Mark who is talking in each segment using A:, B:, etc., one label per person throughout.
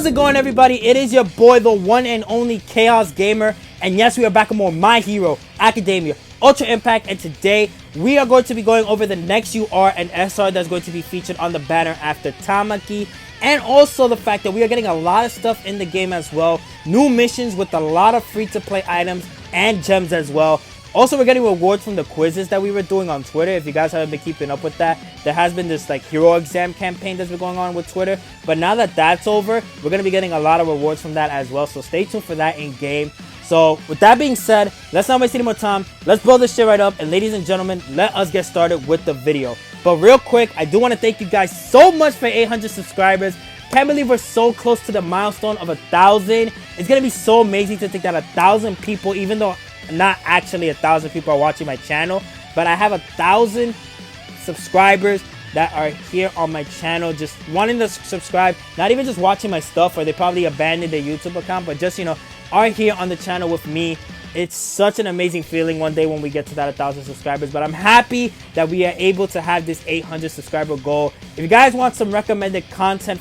A: How's it going, everybody? It is your boy, the one and only Chaos Gamer, and yes, we are back with more My Hero Academia Ultra Impact, and today we are going to be going over the next UR and SR that's going to be featured on the banner after Tamaki, and also the fact that we are getting a lot of stuff in the game as well, new missions with a lot of free-to-play items and gems as well. Also, we're getting rewards from the quizzes that we were doing on Twitter. If you guys haven't been keeping up with that, there has been this like hero exam campaign that's been going on with Twitter. But now that that's over, we're going to be getting a lot of rewards from that as well. So stay tuned for that in game. So with that being said, let's not waste any more time. Let's blow this shit right up. And ladies and gentlemen, let us get started with the video. But real quick, I do want to thank you guys so much for 800 subscribers. Can't believe we're so close to the milestone of 1,000. It's going to be so amazing to think that 1,000 people, even though not actually 1,000 people are watching my channel, but I have 1,000 subscribers that are here on my channel just wanting to subscribe, not even just watching my stuff, or they probably abandoned their YouTube account, but just, you know, are here on the channel with me. It's such an amazing feeling one day when we get to that 1,000 subscribers, but I'm happy that we are able to have this 800 subscriber goal. If you guys want some recommended content,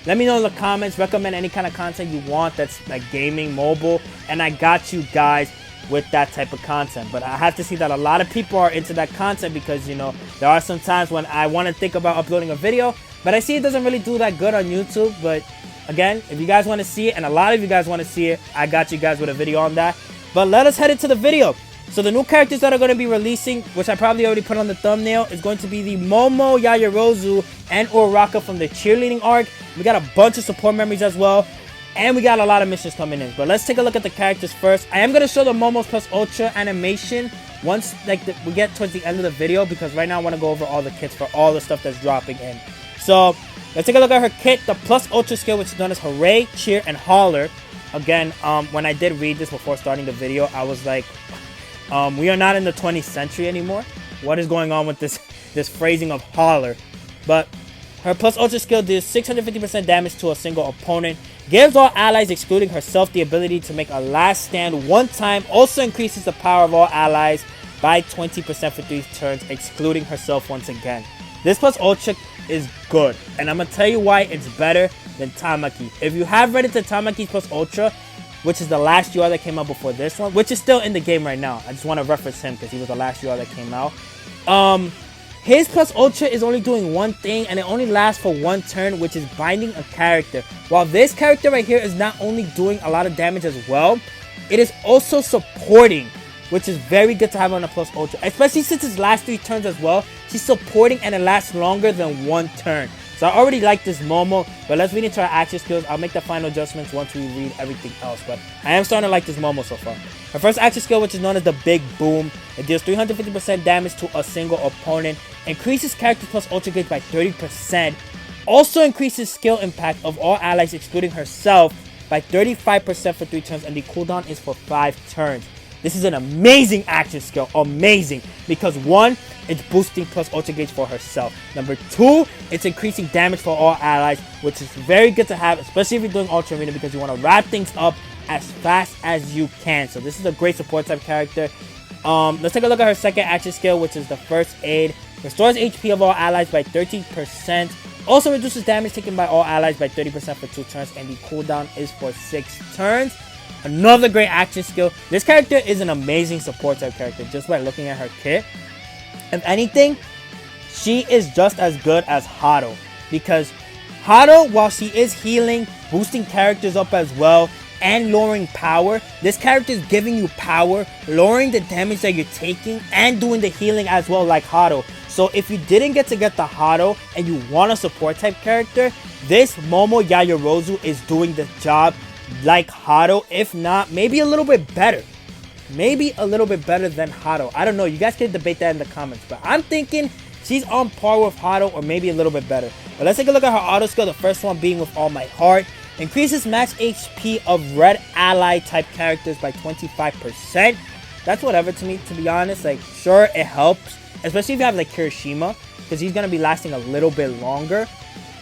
A: let me know in the comments. Recommend any kind of content you want that's like gaming, mobile, and I got you guys with that type of content. But I have to see that a lot of people are into that content because, you know, there are some times when I want to think about uploading a video, but I see it doesn't really do that good on YouTube. But again, if you guys want to see it, and a lot of you guys want to see it, I got you guys with a video on that. But let us head into the video. So the new characters that are going to be releasing, which I probably already put on the thumbnail, is going to be the Momo, Yaoyorozu, and Uraraka from the cheerleading arc. We got a bunch of support memories as well, and we got a lot of missions coming in. But let's take a look at the characters first. I am going to show the Momos plus Ultra animation once we get towards the end of the video, because right now I want to go over all the kits for all the stuff that's dropping in. So let's take a look at her kit, the plus Ultra skill, which is known as Hooray, Cheer, and Holler. Again, when I did read this before starting the video, I was like, we are not in the 20th century anymore. What is going on with this phrasing of holler? But her plus ultra skill deals 650% damage to a single opponent. Gives all allies excluding herself the ability to make a last stand one time. Also increases the power of all allies by 20% for 3 turns, excluding herself once again. This plus ultra is good, and I'm going to tell you why it's better than Tamaki. If you have read into Tamaki's plus ultra, which is the last UR that came out before this one, which is still in the game right now. I just want to reference him because he was the last UR that came out. His plus ultra is only doing one thing, and it only lasts for 1 turn, which is binding a character. While this character right here is not only doing a lot of damage as well, it is also supporting, which is very good to have on a plus ultra, especially since his last 3 turns as well. She's supporting and it lasts longer than 1 turn. So I already like this Momo, but let's read into our action skills. I'll make the final adjustments once we read everything else, but I am starting to like this Momo so far. Her first action skill, which is known as the Big Boom, it deals 350% damage to a single opponent, increases character plus ultra gauge by 30%, also increases skill impact of all allies excluding herself by 35% for 3 turns, and the cooldown is for 5 turns. This is an amazing action skill, amazing, because 1, it's boosting plus ultra gauge for herself. Number 2, it's increasing damage for all allies, which is very good to have, especially if you're doing Ultra Arena, because you want to wrap things up as fast as you can. So this is a great support type character. Let's take a look at her second action skill, which is the First Aid. Restores HP of all allies by 13%. Also reduces damage taken by all allies by 30% for 2 turns, and the cooldown is for 6 turns. Another great action skill. This character is an amazing support type character just by looking at her kit. If anything, she is just as good as Hado, because Hado, while she is healing, boosting characters up as well, and lowering power, this character is giving you power, lowering the damage that you're taking, and doing the healing as well like Hado. So if you didn't get the Hado and you want a support type character, this Momo Yaoyorozu is doing the job like Hado, if not, maybe a little bit better. Maybe a little bit better than Hado. I don't know. You guys can debate that in the comments. But I'm thinking she's on par with Hado, or maybe a little bit better. But let's take a look at her auto skill. The first one being With All My Heart. Increases max HP of red ally type characters by 25%. That's whatever to me, to be honest. Like, sure, it helps. Especially if you have like Kirishima, because he's going to be lasting a little bit longer.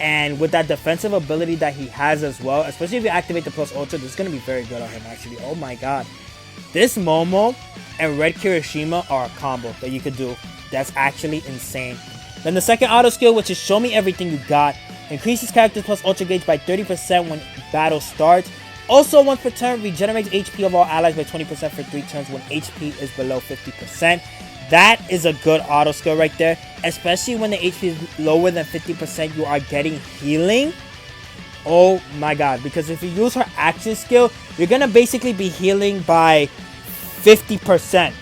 A: And with that defensive ability that he has as well, especially if you activate the plus ultra, this is going to be very good on him actually. Oh my god. This Momo and Red Kirishima are a combo that you could do. That's actually insane. Then the second auto skill, which is Show Me Everything You Got. Increases characters plus ultra gauge by 30% when battle starts. Also, once per turn, regenerates HP of all allies by 20% for 3 turns when HP is below 50%. That is a good auto skill right there. Especially when the HP is lower than 50%, you are getting healing. Oh my god. Because if you use her action skill, you're going to basically be healing by 50%.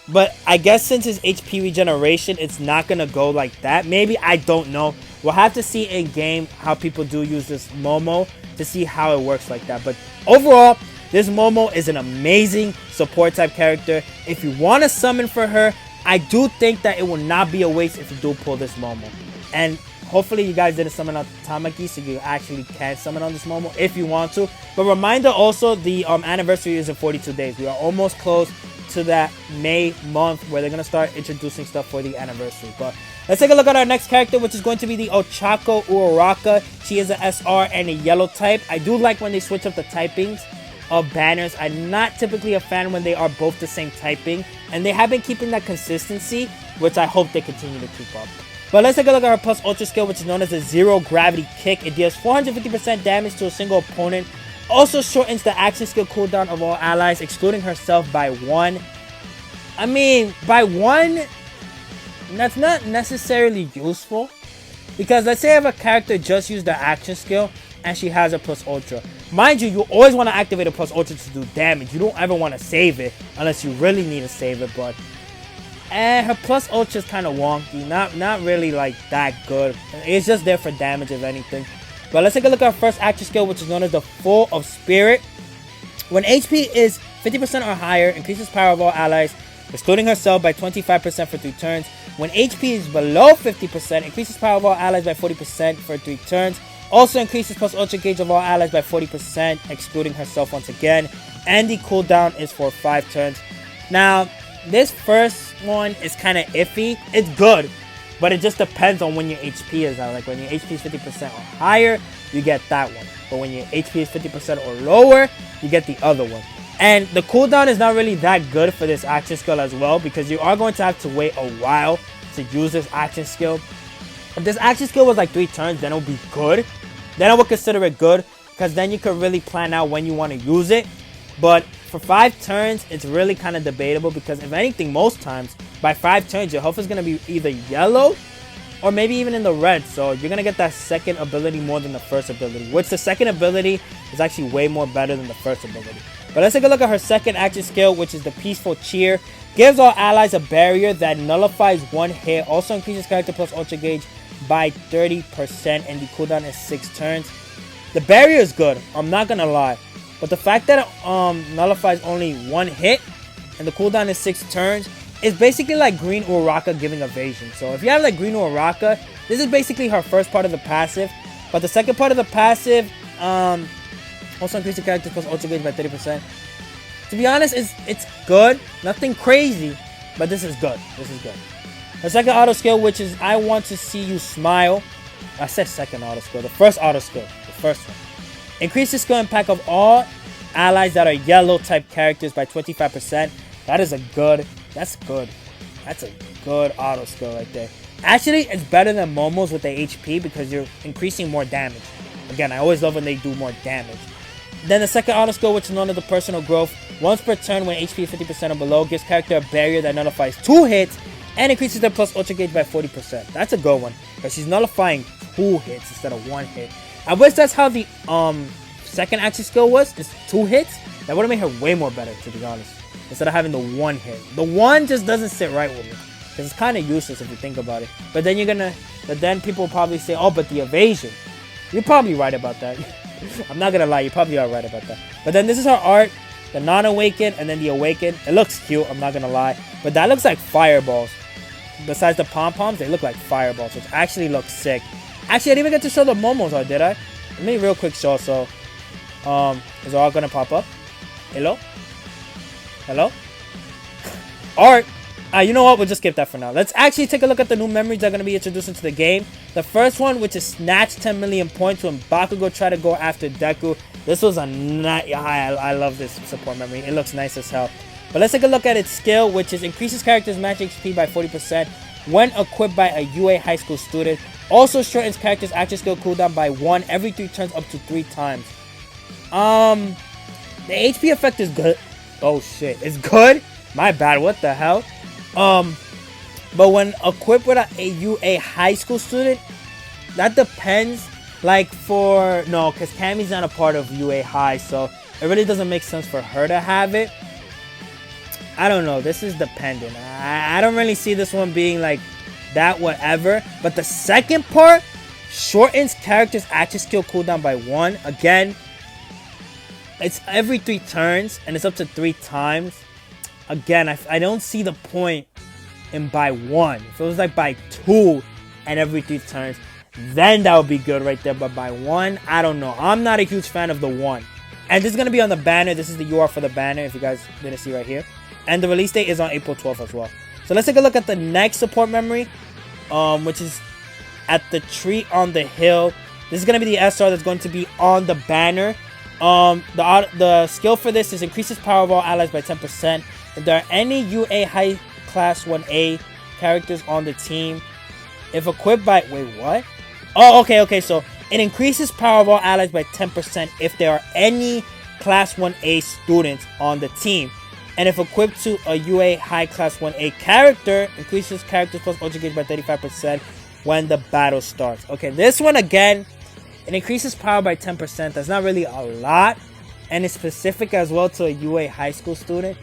A: But I guess since it's HP regeneration, it's not going to go like that. Maybe, I don't know. We'll have to see in game how people do use this Momo to see how it works like that. But overall, this Momo is an amazing support type character. If you want to summon for her, I do think that it will not be a waste if you do pull this Momo. And hopefully you guys didn't summon out Tamaki, so you actually can summon on this Momo if you want to. But reminder also, the anniversary is in 42 days. We are almost close to that May month where they're going to start introducing stuff for the anniversary. But let's take a look at our next character, which is going to be the Ochako Uraraka. She is an SR and a yellow type. I do like when they switch up the typings of banners. I'm not typically a fan when they are both the same typing, and they have been keeping that consistency, which I hope they continue to keep up. But let's take a look at her plus ultra skill, which is known as a zero gravity kick. It deals 450% damage to a single opponent. Also shortens the action skill cooldown of all allies, excluding herself by 1. I mean, by 1, that's not necessarily useful. Because let's say I have a character just use the action skill and she has a plus ultra. Mind you, you always want to activate a plus ultra to do damage. You don't ever want to save it unless you really need to save it. But her plus ultra is kind of wonky. Not really like that good. It's just there for damage if anything. But let's take a look at our first action skill, which is known as the Full of Spirit. When HP is 50% or higher, increases power of all allies, excluding herself, by 25% for 3 turns. When HP is below 50%, increases power of all allies by 40% for 3 turns. Also increases plus ultra gauge of all allies by 40%, excluding herself once again. And the cooldown is for 5 turns. Now, this first one is kind of iffy. It's good, but it just depends on when your HP is out. Like when your HP is 50% or higher, you get that one. But when your HP is 50% or lower, you get the other one. And the cooldown is not really that good for this action skill as well, because you are going to have to wait a while to use this action skill. If this action skill was like 3 turns, then it would be good. Then I would consider it good, because then you could really plan out when you want to use it. But for 5 turns, it's really kind of debatable, because if anything, most times, by 5 turns, your health is going to be either yellow or maybe even in the red. So you're going to get that second ability more than the first ability, which the second ability is actually way more better than the first ability. But let's take a look at her second action skill, which is the Peaceful Cheer. Gives all allies a barrier that nullifies 1 hit. Also increases character plus ultra gauge by 30%, and the cooldown is 6 turns. The barrier is good, I'm not gonna lie. But the fact that it nullifies only 1 hit and the cooldown is 6 turns is basically like Green Uraraka giving evasion. So if you have like Green Uraraka, this is basically her first part of the passive. But the second part of the passive also increases character plus ultra gauge by 30%. To be honest, it's good. Nothing crazy, but this is good. This is good. The second auto skill, which is I Want to See You Smile. I said second auto skill. The first auto skill. The first one. Increases skill impact of all allies that are yellow type characters by 25%. That is a good. That's good. That's a good auto skill right there. Actually, it's better than Momo's with the HP because you're increasing more damage. Again, I always love when they do more damage. Then the second auto skill, which is known as the Personal Growth. Once per turn when HP is 50% or below, gives character a barrier that nullifies 2 hits and increases their plus ultra gauge by 40%. That's a good one, because she's nullifying 2 hits instead of 1 hit. I wish that's how the second action skill was, just 2 hits. That would have made her way more better, to be honest, instead of having the 1 hit. The 1 just doesn't sit right with me, because it's kind of useless if you think about it. But then people will probably say, oh, but the evasion. You're probably right about that. I'm not gonna lie, you probably are right about that. But then this is her art, the non-awakened and then the awakened. It looks cute, I'm not gonna lie, but that looks like fireballs. Besides the pom-poms, they look like fireballs, which actually looks sick. Actually, I didn't even get to show the Momos art, did I? Let me real quick show. So is it all gonna pop up? Hello? Hello? Art. You know what? We'll just skip that for now. Let's actually take a look at the new memories that are going to be introduced into the game. The first one, which is snatch 10 million points when Bakugo tried to go after Deku. This was a nice... I love this support memory. It looks nice as hell. But let's take a look at its skill, which is increases characters' match HP by 40%. when equipped by a UA high school student. Also shortens character's action skill cooldown by 1 every 3 turns up to 3 times. The HP effect is good. Oh shit, it's good? My bad, what the hell? But when equipped with a UA high school student, that depends. Like no, because Cammy's not a part of UA high, so it really doesn't make sense for her to have it. I don't know, this is dependent. I don't really see this one being like that whatever. But the second part shortens character's action skill cooldown by 1. Again, it's every 3 turns and it's up to 3 times. Again, I don't see the point in by 1. If it was like by 2 and every 3 turns, then that would be good right there. But by 1, I don't know. I'm not a huge fan of the 1. And this is going to be on the banner. This is the URL for the banner, if you guys didn't see right here. And the release date is on April 12th as well. So let's take a look at the next support memory, which is at the tree on the hill. This is going to be the SR that's going to be on the banner. The skill for this is increases power of all allies by 10%. If there are any UA high class 1A characters on the team, if equipped by... Wait, what? Oh, okay. So it increases power of all allies by 10% if there are any class 1A students on the team. And if equipped to a UA high class 1A character, increases characters plus ultra gauge by 35% when the battle starts. Okay, this one again, it increases power by 10%. That's not really a lot. And it's specific as well to a UA high school student.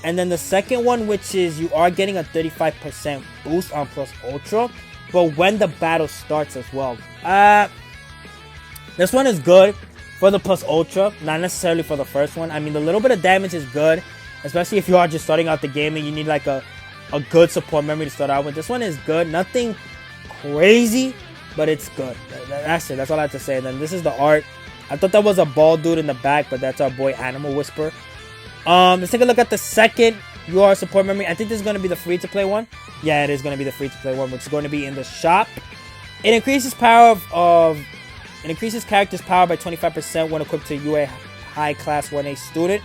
A: And then the second one, which is you are getting a 35% boost on plus ultra, but when the battle starts as well. This one is good for the plus ultra, not necessarily for the first one. I mean, the little bit of damage is good, especially if you are just starting out the game and you need like a good support memory to start out with. This one is good. Nothing crazy, but it's good. That's it. That's all I have to say. And then this is the art. I thought that was a bald dude in the back, but that's our boy Animal Whisper. Let's take a look at the second UR support memory. I think this is going to be the free-to-play one. Yeah, it is going to be the free-to-play one, which is going to be in the shop. It increases power it increases character's power by 25% when equipped to UA high class 1A student.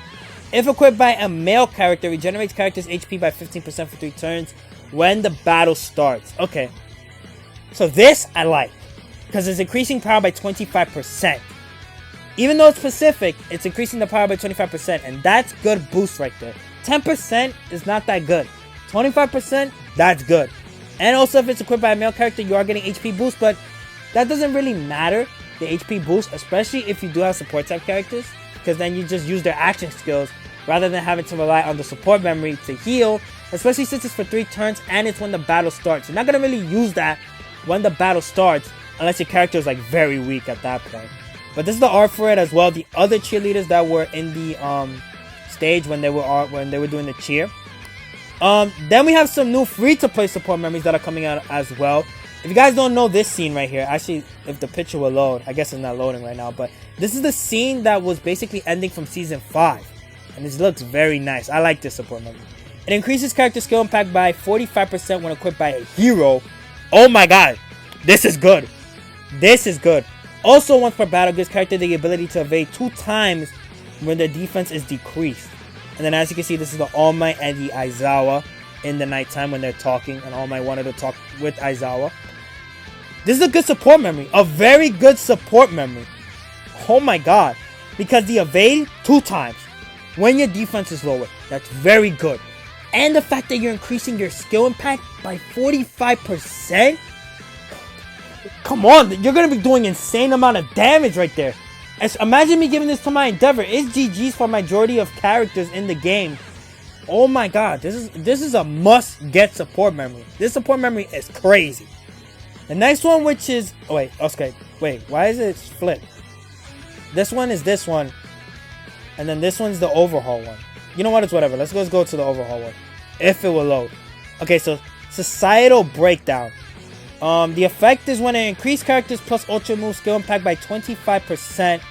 A: If equipped by a male character, regenerates character's HP by 15% for 3 turns when the battle starts. Okay, so this I like because it's increasing power by 25%. Even though it's specific, it's increasing the power by 25%, and that's good boost right there. 10% is not that good. 25%, that's good. And also, if it's equipped by a male character, you are getting HP boost, but that doesn't really matter, the HP boost, especially if you do have support type characters, because then you just use their action skills rather than having to rely on the support memory to heal, especially since it's for 3 turns and it's when the battle starts. You're not going to really use that when the battle starts unless your character is like very weak at that point. But this is the art for it as well. The other cheerleaders that were in the stage when they were doing the cheer. Then we have some new free-to-play support memories that are coming out as well. If you guys don't know this scene right here, actually, if the picture will load, I guess it's not loading right now, but this is the scene that was basically ending from Season 5. And this looks very nice. I like this support memory. It increases character skill impact by 45% when equipped by a hero. Oh my god. This is good. This is good. Also, once per battle, gives character the ability to evade 2 times when the defense is decreased. And then as you can see, this is the All Might and the Aizawa in the nighttime when they're talking. And All Might wanted to talk with Aizawa. This is a good support memory. A very good support memory. Oh my god. Because the evade 2 times when your defense is lower. That's very good. And the fact that you're increasing your skill impact by 45%. Come on, you're going to be doing insane amount of damage right there. Imagine me giving this to my Endeavor. It's GG's for majority of characters in the game. Oh my god, this is a must-get support memory. This support memory is crazy. The next one, which is... Oh, wait, okay. Wait, why is it flipped? This one is this one. And then this one's the Overhaul one. You know what? It's whatever. Let's go to the Overhaul one. If it will load. Okay, so Societal Breakdown. The effect is when it increases characters plus ultra move skill impact by 25%.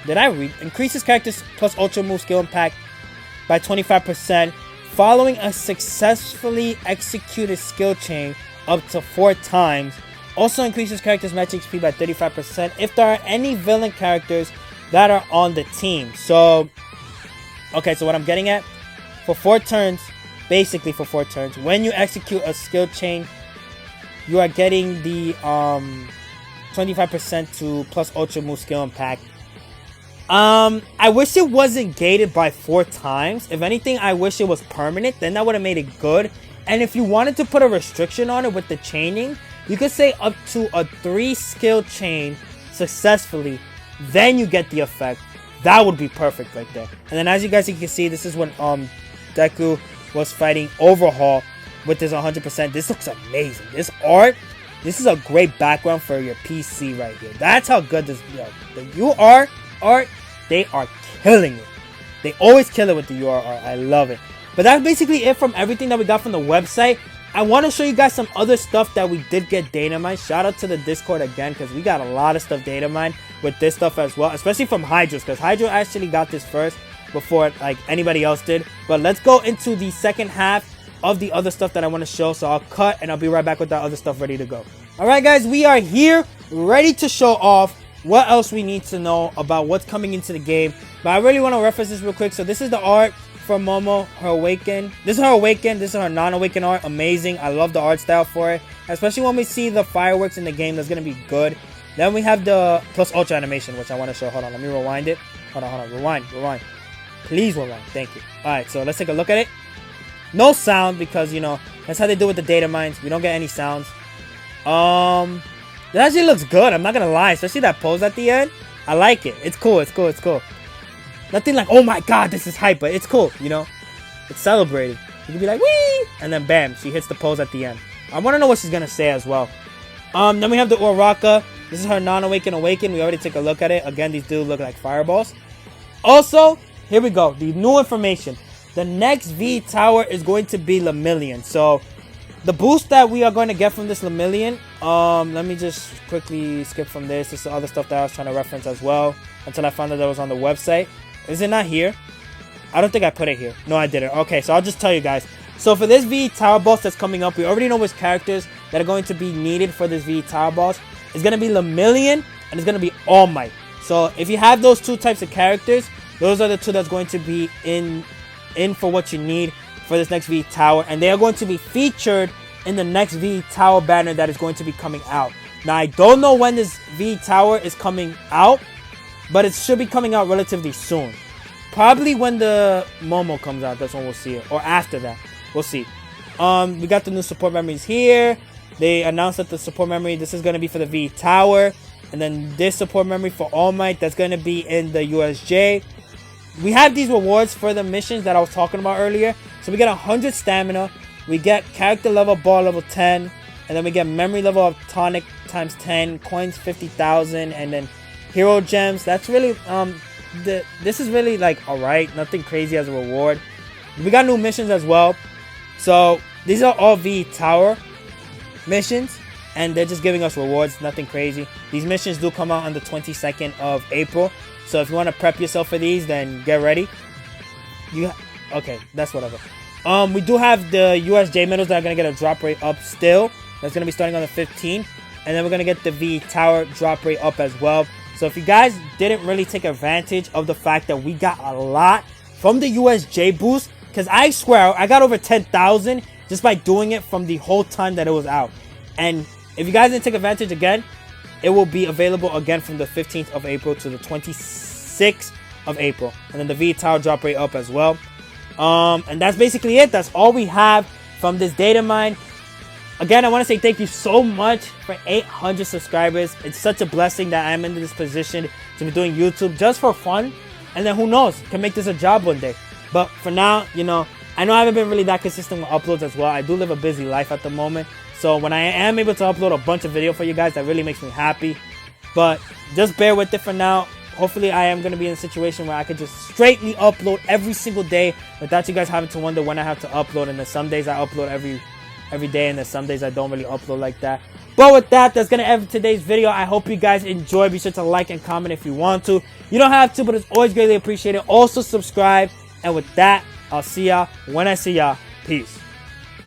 A: Did I read? Increases characters plus ultra move skill impact by 25% following a successfully executed skill chain up to 4 times. Also increases characters match HP by 35% if there are any villain characters that are on the team. So, okay, so what I'm getting at, for 4 turns, basically for 4 turns, when you execute a skill chain you are getting the 25% to plus Ultra Move skill impact. I wish it wasn't gated by 4 times. If anything, I wish it was permanent. Then that would have made it good. And if you wanted to put a restriction on it with the chaining, you could say up to a 3 skill chain successfully. Then you get the effect. That would be perfect right there. And then as you guys can see, this is when Deku was fighting Overhaul with this 100%. This looks amazing. This art, this is a great background for your PC right here. That's how good this, the UR art, they are killing it. They always kill it with the UR art. I love it. But that's basically it from everything that we got from the website. I want to show you guys some other stuff that we did get data mined. Shout out to the Discord again, because we got a lot of stuff data mined with this stuff as well, especially from Hydros, because Hydro actually got this first before like anybody else did. But let's go into the second half of the other stuff that I want to show. So I'll cut and I'll be right back with that other stuff ready to go. Alright guys, we are here ready to show off what else we need to know about what's coming into the game. But I really want to reference this real quick. So this is the art from Momo, her awaken. This is her awaken. This is her non-awaken art. Amazing. I love the art style for it, especially when we see the fireworks in the game. That's gonna be good. Then we have the plus ultra animation, which I want to show. Hold on, let me rewind it. Hold on, rewind. Please rewind. Thank you. All right, so let's take a look at it. No sound, because that's how they do with the data mines. We don't get any sounds. It actually looks good, I'm not gonna lie, especially that pose at the end. I like it. It's cool. Nothing like, oh my god, this is hype, but it's cool, It's celebrated. You can be like, wee! And then bam, she hits the pose at the end. I want to know what she's gonna say as well. Then we have the Uraraka. This is her non-awaken awaken. We already took a look at it. Again, these do look like fireballs. Also, here we go. The new information. The next V tower is going to be Lemillion. So, the boost that we are going to get from this Lemillion, let me just quickly skip from this. This is the other stuff that I was trying to reference as well, until I found out that it was on the website. Is it not here? I don't think I put it here. No, I didn't. Okay, so I'll just tell you guys. So for this V Tower boss that's coming up, we already know which characters that are going to be needed for this V Tower boss. It's going to be Lemillion and it's going to be All Might. So if you have those two types of characters, those are the two that's going to be in for what you need for this next V Tower. And they are going to be featured in the next V Tower banner that is going to be coming out. Now, I don't know when this V Tower is coming out, but it should be coming out relatively soon. Probably when the Momo comes out, that's when we'll see it. Or after that, we'll see. We got the new support memories here. They announced that the support memory, this is going to be for the V Tower. And then this support memory for All Might, that's going to be in the USJ. We have these rewards for the missions that I was talking about earlier. So we get 100 stamina. We get character level ball level 10. And then we get memory level of tonic times 10. Coins 50,000. And then hero gems. That's really this is really like alright, nothing crazy as a reward. We got new missions as well. So these are all V Tower missions, and they're just giving us rewards, nothing crazy. These missions do come out on the 22nd of April. So if you want to prep yourself for these, then get ready. Okay, that's whatever. We do have the USJ medals that are gonna get a drop rate up still. That's gonna be starting on the 15th. And then we're gonna get the V Tower drop rate up as well. So if you guys didn't really take advantage of the fact that we got a lot from the USJ boost, because I swear I got over 10,000 just by doing it from the whole time that it was out. And if you guys didn't take advantage again, it will be available again from the 15th of April to the 26th of April. And then the V Tower drop rate up as well. And that's basically it. That's all we have from this data mine. Again, I want to say thank you so much for 800 subscribers. It's such a blessing that I'm in this position to be doing YouTube just for fun. And then who knows, can make this a job one day. But for now, I know I haven't been really that consistent with uploads as well. I do live a busy life at the moment. So when I am able to upload a bunch of video for you guys, that really makes me happy. But just bear with it for now. Hopefully I am going to be in a situation where I could just straightly upload every single day without you guys having to wonder when I have to upload. And then some days I upload every day, and then some days I don't really upload like that. But with that, that's gonna end today's video. I hope you guys enjoy. Be sure to like and comment if you want to. You don't have to, but it's always greatly appreciated. Also subscribe. And with that, I'll see y'all when I see y'all. Peace.